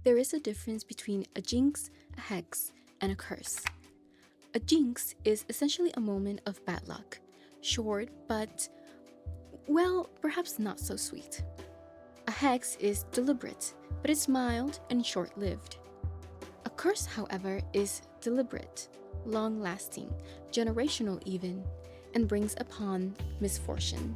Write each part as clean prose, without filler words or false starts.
There is a difference between a jinx, a hex, and a curse. A jinx is essentially a moment of bad luck. Short, but, well, perhaps not so sweet. A hex is deliberate, but it's mild and short-lived. A curse, however, is deliberate, long-lasting, generational even, and brings upon misfortune.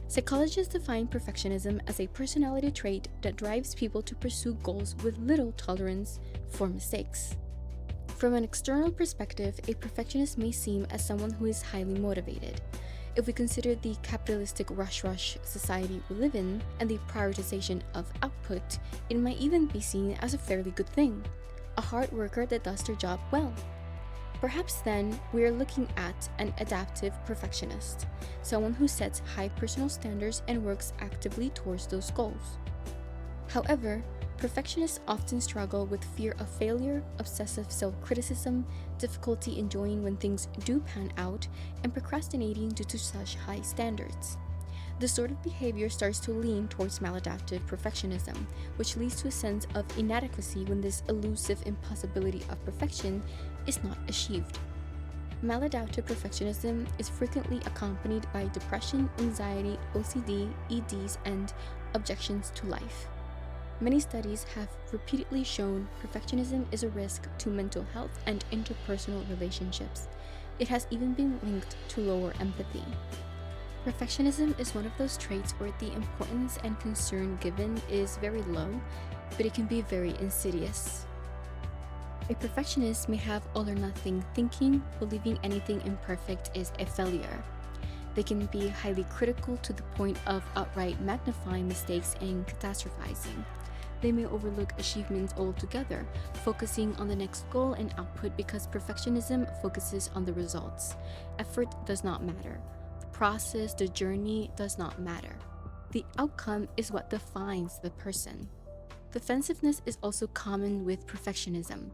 Psychologists define perfectionism as a personality trait that drives people to pursue goals with little tolerance for mistakes. From an external perspective, a perfectionist may seem as someone who is highly motivated. If we consider the capitalistic rush society we live in and the prioritization of output, it might even be seen as a fairly good thing, a hard worker that does their job well. Perhaps then we are looking at an adaptive perfectionist, someone who sets high personal standards and works actively towards those goals. However, perfectionists often struggle with fear of failure, obsessive self-criticism, difficulty enjoying when things do pan out, and procrastinating due to such high standards. This sort of behavior starts to lean towards maladaptive perfectionism, which leads to a sense of inadequacy when this elusive impossibility of perfection is not achieved. Maladaptive perfectionism is frequently accompanied by depression, anxiety, OCD, EDs, and objections to life. Many studies have repeatedly shown perfectionism is a risk to mental health and interpersonal relationships. It has even been linked to lower empathy. Perfectionism is one of those traits where the importance and concern given is very low, but it can be very insidious. A perfectionist may have all or nothing thinking, believing anything imperfect is a failure. They can be highly critical to the point of outright magnifying mistakes and catastrophizing. They may overlook achievements altogether, focusing on the next goal and output because perfectionism focuses on the results. Effort does not matter. The process, the journey does not matter. The outcome is what defines the person. Defensiveness is also common with perfectionism.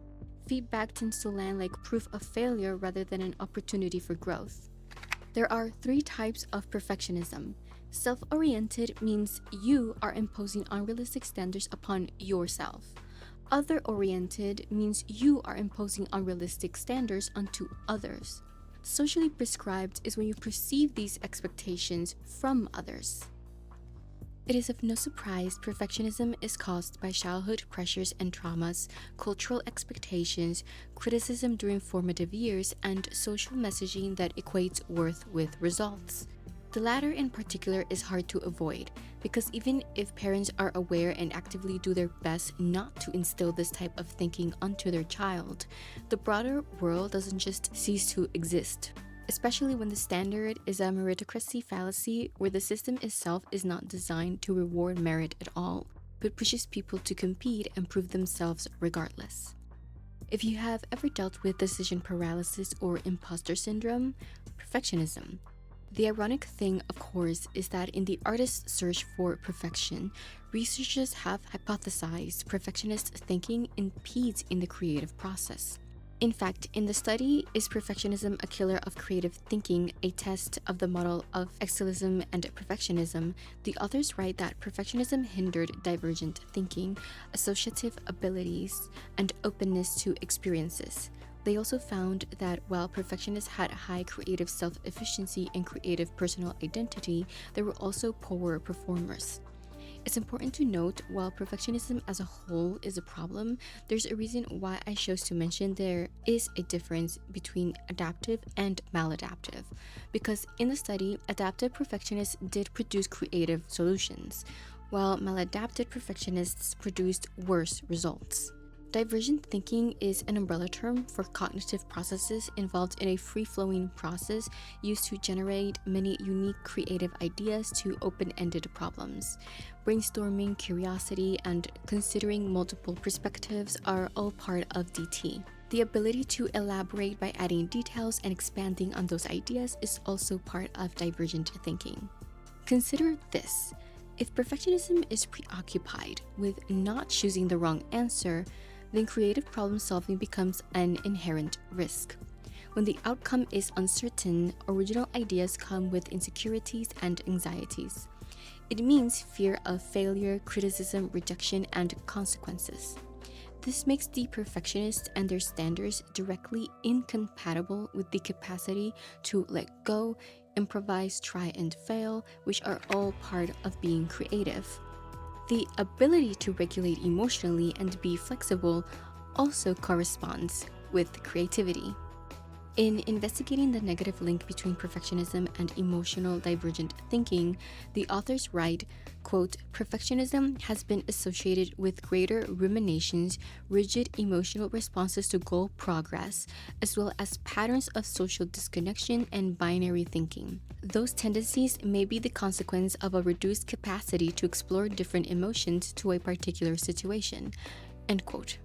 Feedback tends to land like proof of failure rather than an opportunity for growth. There are 3 types of perfectionism. Self-oriented means you are imposing unrealistic standards upon yourself. Other-oriented means you are imposing unrealistic standards onto others. Socially prescribed is when you perceive these expectations from others. It is of no surprise perfectionism is caused by childhood pressures and traumas, cultural expectations, criticism during formative years, and social messaging that equates worth with results. The latter in particular is hard to avoid, because even if parents are aware and actively do their best not to instill this type of thinking onto their child, the broader world doesn't just cease to exist. Especially when the standard is a meritocracy fallacy where the system itself is not designed to reward merit at all, but pushes people to compete and prove themselves regardless. If you have ever dealt with decision paralysis or imposter syndrome, perfectionism. The ironic thing, of course, is that in the artist's search for perfection, researchers have hypothesized perfectionist thinking impedes in the creative process. In fact, in the study, Is Perfectionism a Killer of Creative Thinking, a test of the model of excellism and perfectionism, the authors write that perfectionism hindered divergent thinking, associative abilities, and openness to experiences. They also found that while perfectionists had high creative self-efficiency and creative personal identity, they were also poorer performers. It's important to note, while perfectionism as a whole is a problem, there's a reason why I chose to mention there is a difference between adaptive and maladaptive. Because in the study, adaptive perfectionists did produce creative solutions, while maladaptive perfectionists produced worse results. Divergent thinking is an umbrella term for cognitive processes involved in a free-flowing process used to generate many unique creative ideas to open-ended problems. Brainstorming, curiosity, and considering multiple perspectives are all part of DT. The ability to elaborate by adding details and expanding on those ideas is also part of divergent thinking. Consider this. If perfectionism is preoccupied with not choosing the wrong answer, then creative problem solving becomes an inherent risk. When the outcome is uncertain, original ideas come with insecurities and anxieties. It means fear of failure, criticism, rejection, and consequences. This makes the perfectionists and their standards directly incompatible with the capacity to let go, improvise, try, and fail, which are all part of being creative. The ability to regulate emotionally and be flexible also corresponds with creativity. In investigating the negative link between perfectionism and emotional divergent thinking, the authors write, quote, "Perfectionism has been associated with greater ruminations, rigid emotional responses to goal progress, as well as patterns of social disconnection and binary thinking. Those tendencies may be the consequence of a reduced capacity to explore different emotions to a particular situation." End quote.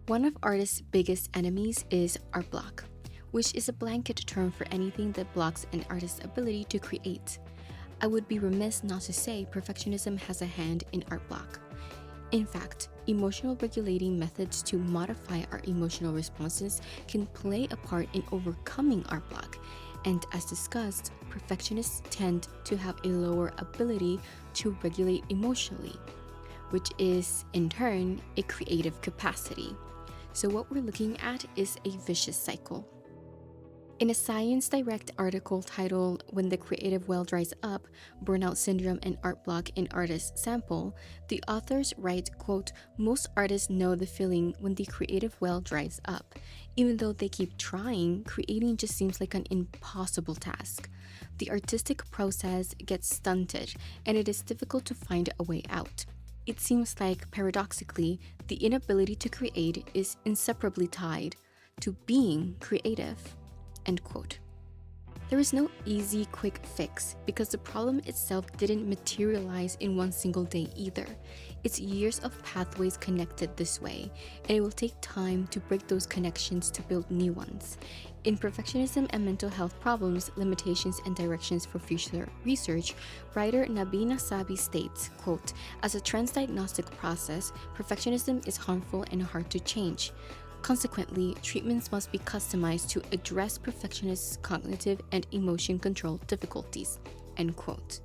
One of artists' biggest enemies is art block, which is a blanket term for anything that blocks an artist's ability to create. I would be remiss not to say perfectionism has a hand in art block. In fact, emotional regulating methods to modify our emotional responses can play a part in overcoming art block, and as discussed, perfectionists tend to have a lower ability to regulate emotionally, which is, in turn, a creative capacity. So what we're looking at is a vicious cycle. In a Science Direct article titled "When the Creative Well Dries Up, Burnout Syndrome and Art Block in Artist Sample," the authors write, quote, "Most artists know the feeling when the creative well dries up. Even though they keep trying, creating just seems like an impossible task. The artistic process gets stunted, and it is difficult to find a way out. It seems like, paradoxically, the inability to create is inseparably tied to being creative." End quote. There is no easy, quick fix because the problem itself didn't materialize in one single day either. It's years of pathways connected this way, and it will take time to break those connections to build new ones. In Perfectionism and Mental Health Problems, Limitations and Directions for Future Research, writer Nabina Sabi states, quote, "As a transdiagnostic process, perfectionism is harmful and hard to change. Consequently, treatments must be customized to address perfectionists' cognitive and emotion control difficulties." End quote.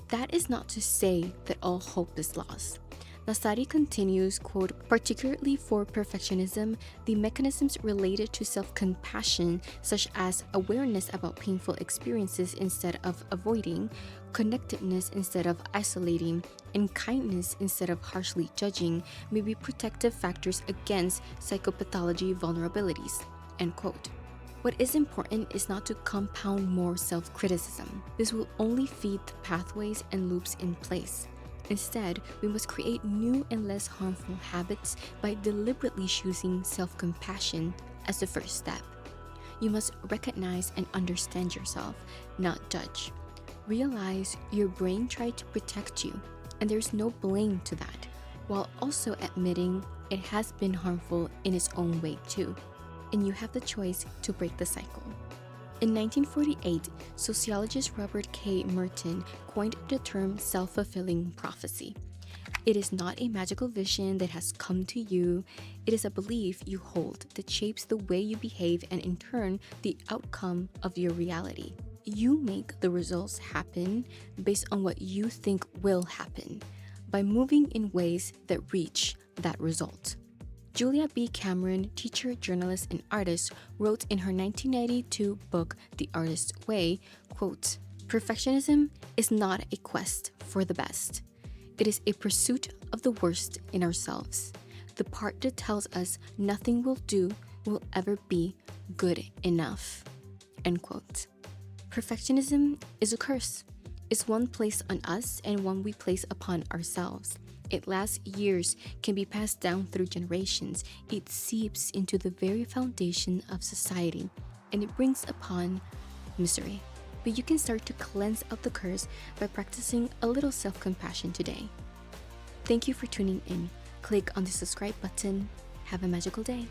That is not to say that all hope is lost. Nasari continues, quote, "Particularly for perfectionism, the mechanisms related to self-compassion, such as awareness about painful experiences instead of avoiding, connectedness instead of isolating, and kindness instead of harshly judging, may be protective factors against psychopathology vulnerabilities." End quote. What is important is not to compound more self-criticism. This will only feed the pathways and loops in place. Instead, we must create new and less harmful habits by deliberately choosing self-compassion as the first step. You must recognize and understand yourself, not judge. Realize your brain tried to protect you, and there's no blame to that, while also admitting it has been harmful in its own way too. And you have the choice to break the cycle. In 1948, sociologist Robert K. Merton coined the term self-fulfilling prophecy. It is not a magical vision that has come to you. It is a belief you hold that shapes the way you behave and in turn, the outcome of your reality. You make the results happen based on what you think will happen by moving in ways that reach that result. Julia B. Cameron, teacher, journalist, and artist, wrote in her 1992 book, The Artist's Way, quote, "Perfectionism is not a quest for the best. It is a pursuit of the worst in ourselves, the part that tells us nothing will ever be good enough." End quote. Perfectionism is a curse. It's one placed on us and one we place upon ourselves. It lasts years, can be passed down through generations. It seeps into the very foundation of society, and it brings upon misery. But you can start to cleanse out the curse by practicing a little self-compassion today. Thank you for tuning in. Click on the subscribe button. Have a magical day.